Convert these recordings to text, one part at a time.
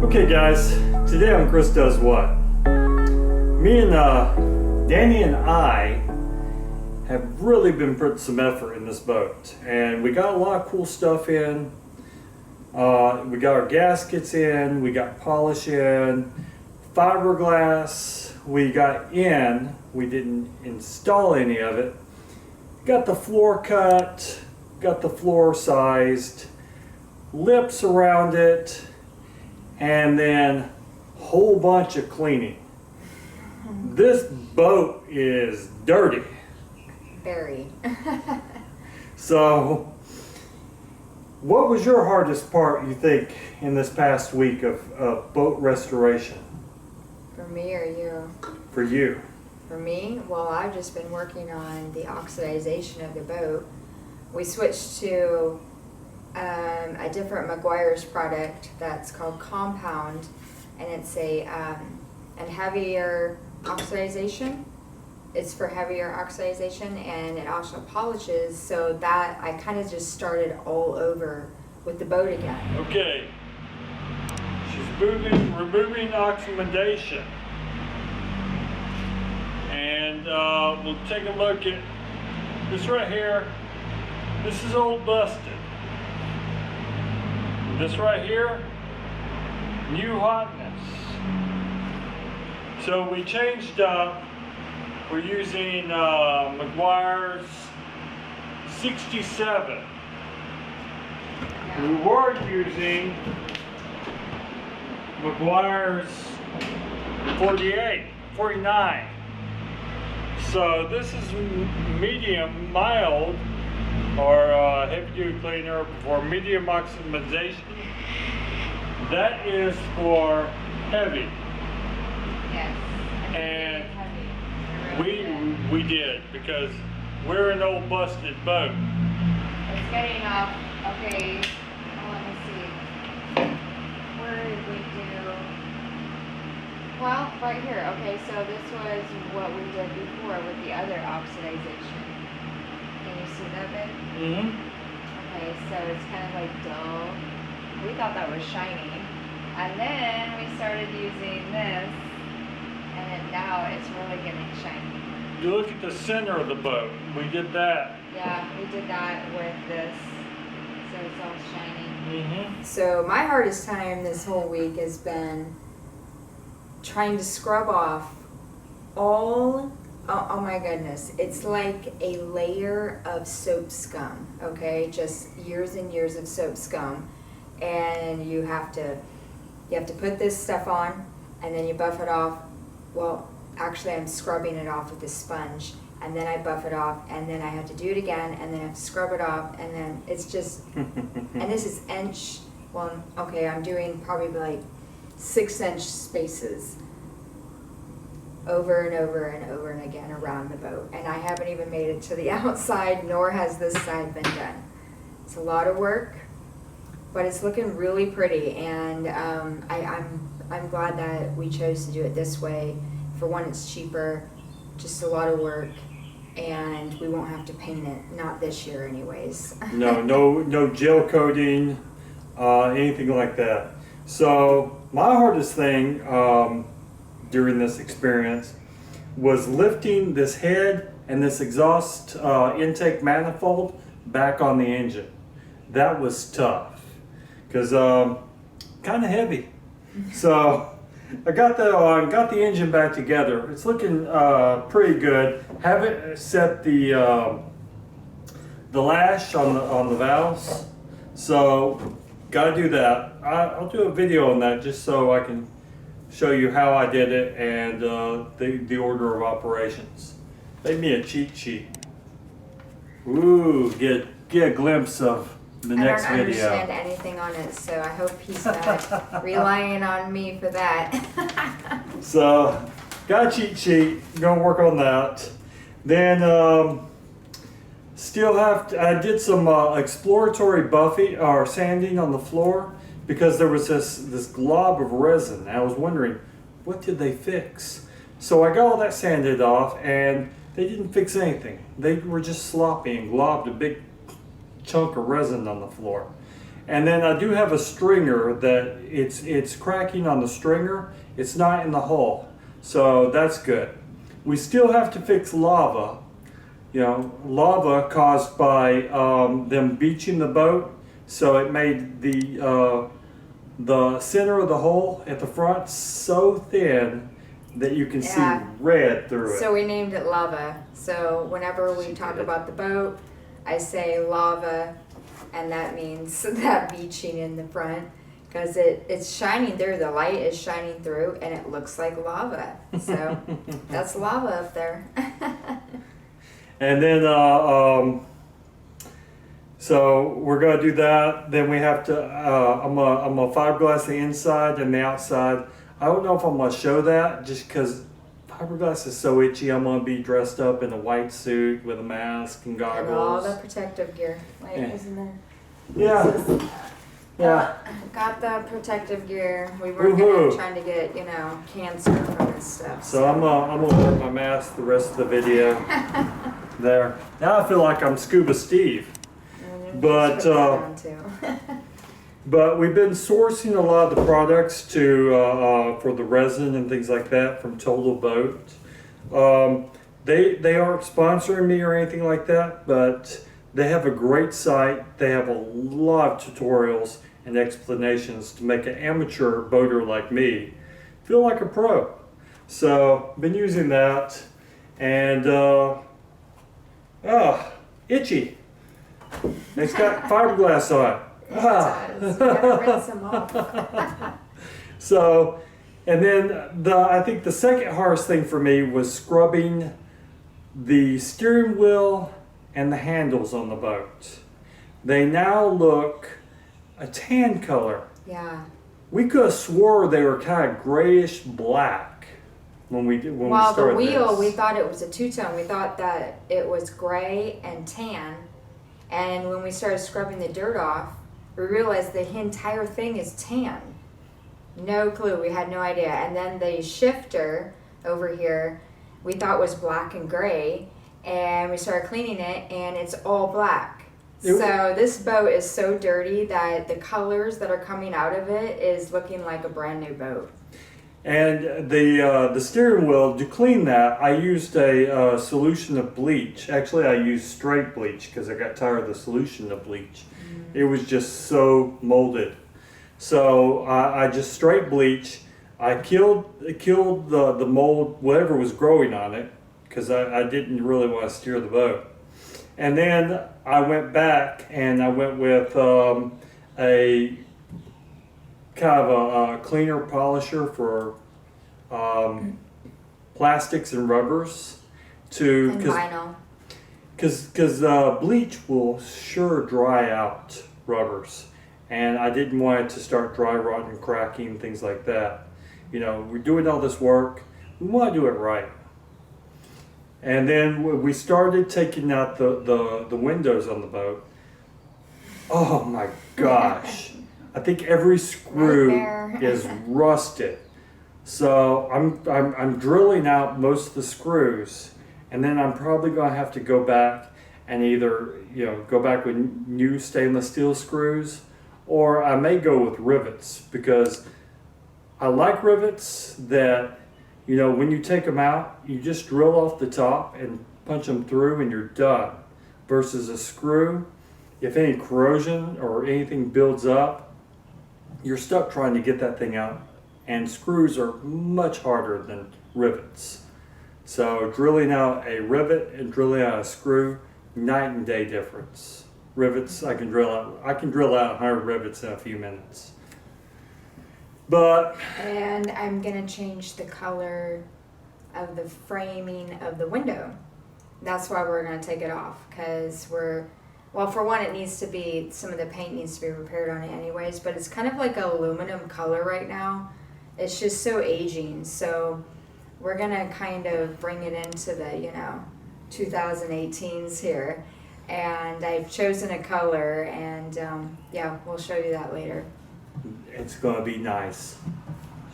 Okay guys, today on Chris Does What. Me and Danny and I have really been putting some effort in this boat, and we got a lot of cool stuff in. We got our gaskets in, we got polish in, fiberglass we got in, we didn't install any of it. Got the floor cut, got the floor sized, lips around it, and then a whole bunch of cleaning. This boat is dirty. Very. So, what was your hardest part, you think, in this past week of boat restoration? For me or you? For you. For me, well, I've just been working on the oxidization of the boat. We switched to a different Mercurice product that's called Compound, and it's a heavier oxidization. It's for heavier oxidization, and it also polishes, so that I kind of just started all over with the boat again. Okay, she's removing oxidation, and we'll take a look at this right here. This is old busted. This right here, new hotness. So we changed up. We're using Mercurice 67. We were using Mercurice 49. So this is medium, mild, or heavy duty cleaner for medium oxidization. That is for heavy. Yes. And we did, because we're an old busted boat. It's getting off. Okay, let me see. Where did we do? Well, right here. Okay, so this was what we did before with the other oxidization. Can you see that bit? Mm-hmm. Okay, so it's kind of like dull. We thought that was shiny. And then we started using this, and then now it's really getting shiny. You look at the center of the boat. We did that. Yeah, we did that with this, so it's all shiny. Mm-hmm. So my hardest time this whole week has been trying to scrub off all, oh my goodness, it's like a layer of soap scum, okay? Just years and years of soap scum, and you have to put this stuff on, and then you buff it off. Well, actually I'm scrubbing it off with a sponge, and then I buff it off, and then I have to do it again, and then I have to scrub it off, and then it's just, and this is inch, well, okay, I'm doing probably like 6-inch spaces over and over and over and again around the boat, and I haven't even made it to the outside, nor has this side been done. It's a lot of work, but it's looking really pretty, and I'm glad that we chose to do it this way. For one, it's cheaper, just a lot of work, and we won't have to paint it, not this year anyways. no gel coating, anything like that. So my hardest thing during this experience was lifting this head and this exhaust intake manifold back on the engine. That was tough, because kind of heavy. So I got that on, got the engine back together. It's looking pretty good. Haven't set the lash on the valves, so got to do that. I'll do a video on that just so I can show you how I did it and the order of operations. Made me a cheat sheet. Ooh, get a glimpse of the next video. I don't understand anything on it, so I hope he's not relying on me for that. So, got a cheat sheet, gonna work on that. Then, still have to, I did some exploratory buffing or sanding on the floor, because there was this glob of resin. I was wondering, what did they fix? So I got all that sanded off, and they didn't fix anything. They were just sloppy and globbed a big chunk of resin on the floor. And then I do have a stringer that it's cracking on the stringer. It's not in the hull, so that's good. We still have to fix lava. You know, lava caused by them beaching the boat, so it made the center of the hole at the front so thin that you can see red through it. So we named it lava. So whenever we talk about the boat, I say lava, and that means that beaching in the front, because it's shining through. The light is shining through, and it looks like lava. So that's lava up there. And then, so we're gonna do that. Then we have to. I'm gonna fiberglass the inside and the outside. I don't know if I'm gonna show that just because fiberglass is so itchy. I'm gonna be dressed up in a white suit with a mask and goggles. And all the protective gear. Like, isn't there? Yeah. Yeah. Got the protective gear. We weren't trying to get, cancer from this stuff. So I'm gonna wear my mask the rest of the video. There. Now I feel like I'm Scuba Steve. But but we've been sourcing a lot of the products for the resin and things like that from Total Boat. They aren't sponsoring me or anything like that, but they have a great site. They have a lot of tutorials and explanations to make an amateur boater like me feel like a pro. So been using that, and itchy. It's got fiberglass on it. It does. You gotta rinse them off. So, and then I think the second hardest thing for me was scrubbing the steering wheel and the handles on the boat. They now look a tan color. Yeah. We could have swore they were kind of grayish black when we started this. Well, the wheel, we thought it was a two-tone. We thought that it was gray and tan. And when we started scrubbing the dirt off, we realized the entire thing is tan. No clue. We had no idea. And then the shifter over here, we thought was black and gray. And we started cleaning it, and it's all black. So this boat is so dirty that the colors that are coming out of it is looking like a brand new boat. And the steering wheel, to clean that, I used a solution of bleach. Actually, I used straight bleach because I got tired of the solution of bleach. It was just so molded. So I just straight bleach. I killed the mold, whatever was growing on it, because I didn't really want to steer the boat. And then I went back and I went with a kind of a cleaner polisher for plastics and rubbers to And vinyl. because bleach will sure dry out rubbers, and I didn't want it to start dry rotting, cracking, things like that. We're doing all this work, we want to do it right. And then we started taking out the windows on the boat. Oh my gosh. I think every screw is rusted. So I'm drilling out most of the screws, and then I'm probably going to have to go back and either go back with new stainless steel screws, or I may go with rivets, because I like rivets that when you take them out, you just drill off the top and punch them through and you're done. Versus a screw, if any corrosion or anything builds up, you're stuck trying to get that thing out. And screws are much harder than rivets. So drilling out a rivet and drilling out a screw, night and day difference. Rivets, I can drill out 100 rivets in a few minutes. And I'm gonna change the color of the framing of the window. That's why we're gonna take it off, because for one, it needs to be, some of the paint needs to be repaired on it anyways, but it's kind of like an aluminum color right now. It's just so aging, so we're gonna kind of bring it into the 2018s here, and I've chosen a color, and we'll show you that later. It's gonna be nice.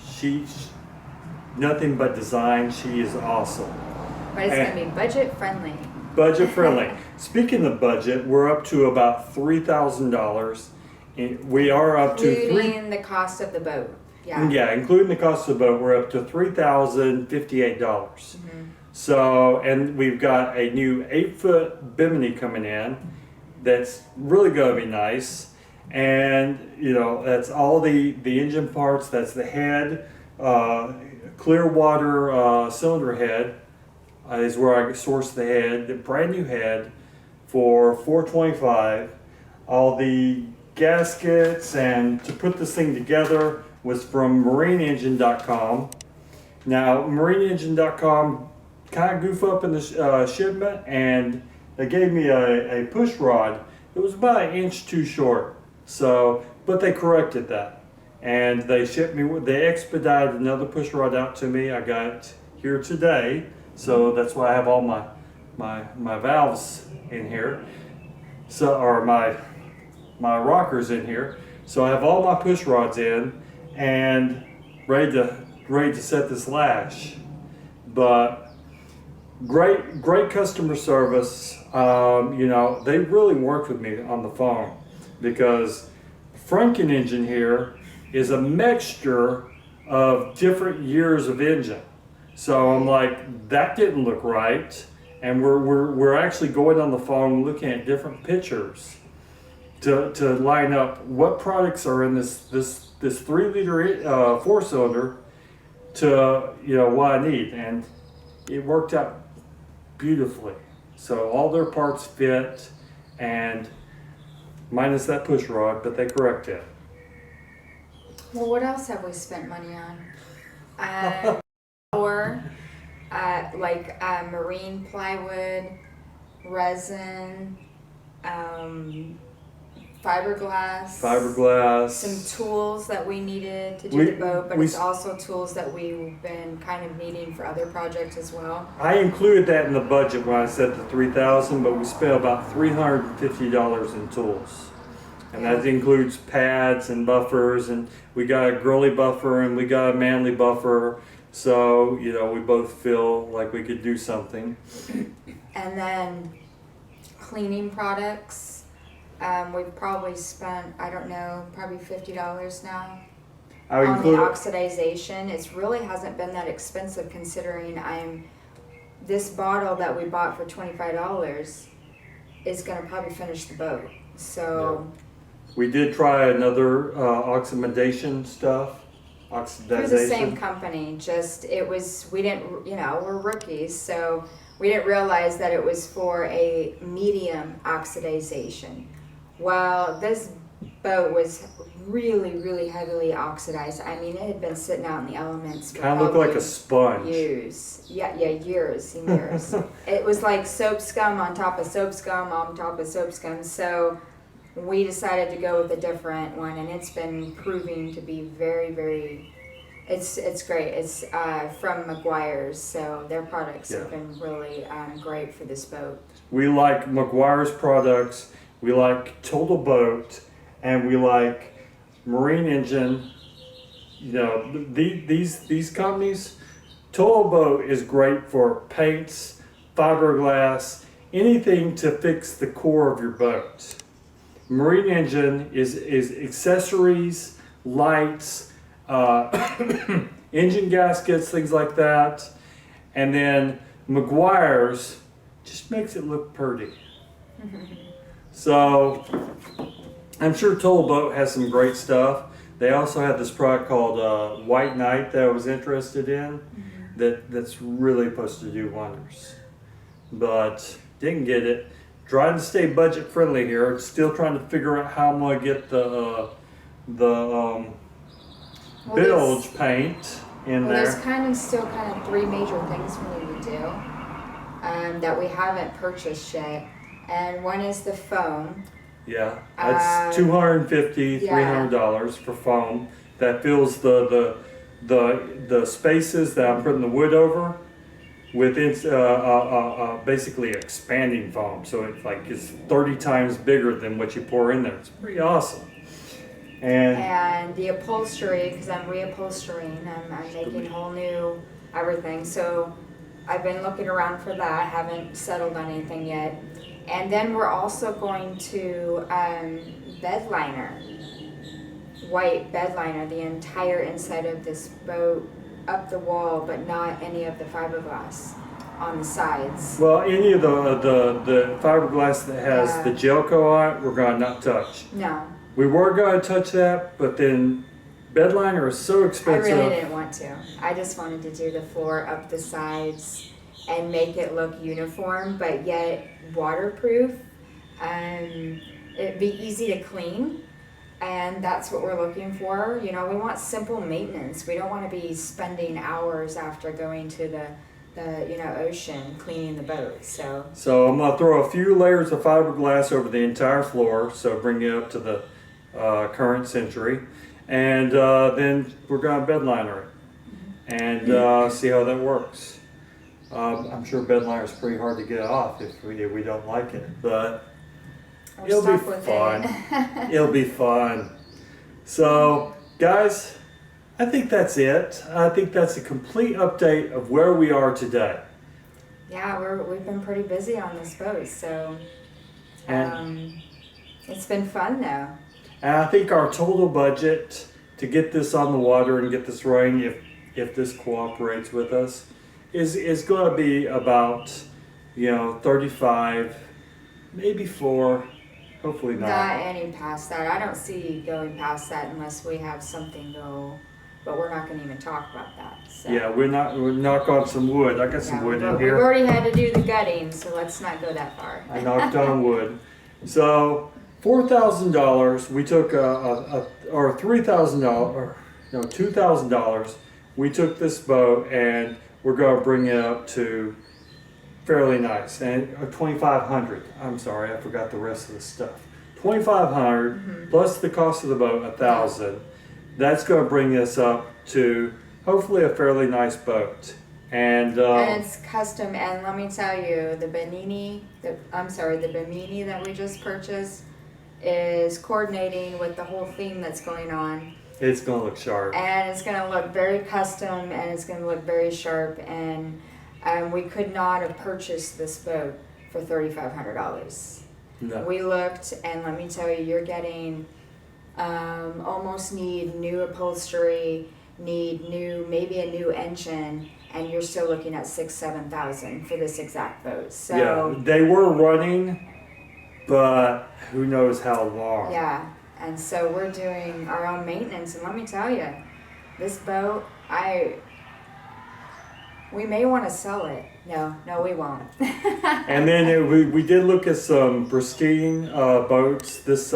She's nothing but design. She is awesome. But it's gonna be budget friendly. Budget friendly. Speaking of budget, we're up to about $3,000, We are up to including the cost of the boat. Yeah. Yeah, including the cost of the boat, we're up to $3,058. Mm-hmm. So, and we've got a new 8-foot bimini coming in that's really going to be nice. And, that's all the engine parts. That's the head, clear water cylinder head is where I sourced the head, the brand new head for $425. All the gaskets and to put this thing together was from marineengine.com. Now, marineengine.com kind of goof up in the shipment, and they gave me a push rod. It was about an inch too short. So, but they corrected that, and they shipped me. They expedited another push rod out to me. I got it here today, so that's why I have all my valves in here. So, or my rockers in here. So I have all my push rods in and ready to set this lash. But great customer service. They really worked with me on the phone, because Franken engine here is a mixture of different years of engine. So I'm like, that didn't look right. And we're actually going on the phone looking at different pictures to line up what products are in this 3-liter 4-cylinder to what I need, and it worked out beautifully. So all their parts fit, and minus that push rod, but they corrected it. Well, what else have we spent money on? Marine plywood, resin, fiberglass, some tools that we needed to do the boat, but it's also tools that we've been kind of needing for other projects as well. I included that in the budget when I said the $3,000, but we spent about $350 in tools. And that includes pads and buffers, and we got a girly buffer and we got a manly buffer. So, we both feel like we could do something. And then cleaning products. We've probably spent, probably $50 now on the oxidization. It really hasn't been that expensive, considering this bottle that we bought for $25 is going to probably finish the boat. So we did try another oxidation stuff. It was the same company, we're rookies, so we didn't realize that it was for a medium oxidization. Well, this boat was really, really heavily oxidized. I mean, it had been sitting out in the elements for kind of looked like a sponge. Years. Yeah, years and years. It was like soap scum on top of soap scum on top of soap scum. So we decided to go with a different one, and it's been proving to be very, very, it's great. It's from McGuire's, so their products have been really great for this boat. We like McGuire's products, we like Total Boat, and we like Marine Engine. These companies, Total Boat is great for paints, fiberglass, anything to fix the core of your boat. Marine Engine is accessories, lights, engine gaskets, things like that. And then McGuire's just makes it look pretty. So I'm sure Total Boat has some great stuff. They also have this product called White Knight that I was interested in, that's really supposed to do wonders. But didn't get it. Trying to stay budget friendly here. Still trying to figure out how I'm going to get the bilge paint in there. There's still three major things we need to do that we haven't purchased yet. And one is the foam. Yeah, that's $250, $300 for foam. That fills the spaces that I'm putting the wood over with basically expanding foam. So it's 30 times bigger than what you pour in there. It's pretty awesome. And the upholstery, because I'm reupholstering, I'm making whole new everything. So I've been looking around for that. Haven't settled on anything yet. And then we're also going to bed liner, white bed liner, the entire inside of this boat up the wall, but not any of the fiberglass on the sides. Well, any of the fiberglass that has the gel coat on it, we're gonna not touch. No, We were gonna touch that, but then bed liner is so I expensive. really didn't want to. I just wanted to do the floor up the sides and make it look uniform, but yet waterproof. It'd be easy to clean, and that's what we're looking for. You know, we want simple maintenance. We don't want to be spending hours after going to the ocean cleaning the boat. So I'm gonna throw a few layers of fiberglass over the entire floor, so bring it up to the current century, and then we're gonna bed liner it and see how that works. I'm sure bed liner is pretty hard to get off if we don't like it, but we're it'll be stuck with fun. it. It'll be fun. So, guys, I think that's it. I think that's a complete update of where we are today. Yeah, we've been pretty busy on this boat, so And, it's been fun though. and I think our total budget to get this on the water and get this running, if this cooperates with us, is going to be about 35, maybe 4. Hopefully Not not. any past that. I don't see going past that unless we have something go, but we're not going to even talk about that. So. Yeah, we'll knock on some wood. I got some wood in We've here. already had to do the gutting, so let's not go that far. I knocked on wood. So $4,000. We took or $3,000, no, $2,000. We took this boat and we're going to bring it up to fairly nice, and 2,500. I'm sorry, I forgot the rest of the stuff. 2,500 plus the cost of the boat, 1,000. That's going to bring us up to hopefully a fairly nice boat. And it's custom, and let me tell you, the Bimini that we just purchased is coordinating with the whole theme that's going on. it's going to look sharp. And it's going to look very custom, and it's going to look very sharp, and we could not have purchased this boat for $3,500. No. We looked, and let me tell you, you're getting almost need new upholstery, maybe a new engine, and you're still looking at $6,000-7,000 for this exact boat. So Yeah, they were running, but who knows how long. yeah, and so we're doing our own maintenance, and let me tell you, this boat, we may want to sell it. No, we won't. And then we did look at some pristine boats this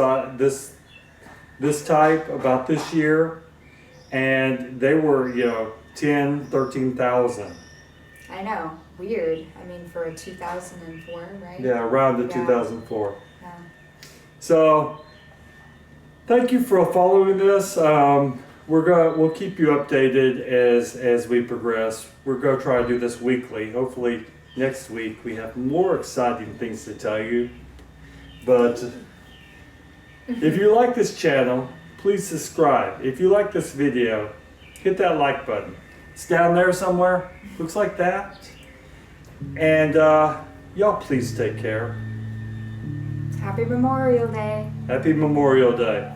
type about this year, and they were 10,000-13,000. I know, weird. I mean, for a 2004, right? Yeah, around the Yeah. 2004. Yeah. So thank you for following this. We'll keep you updated as we progress. We're gonna try to do this weekly. Hopefully next week we have more exciting things to tell you. But if you like this channel, please subscribe. If you like this video, hit that like button. It's down there somewhere. Looks like that. And y'all please take care. Happy Memorial Day. Happy Memorial Day.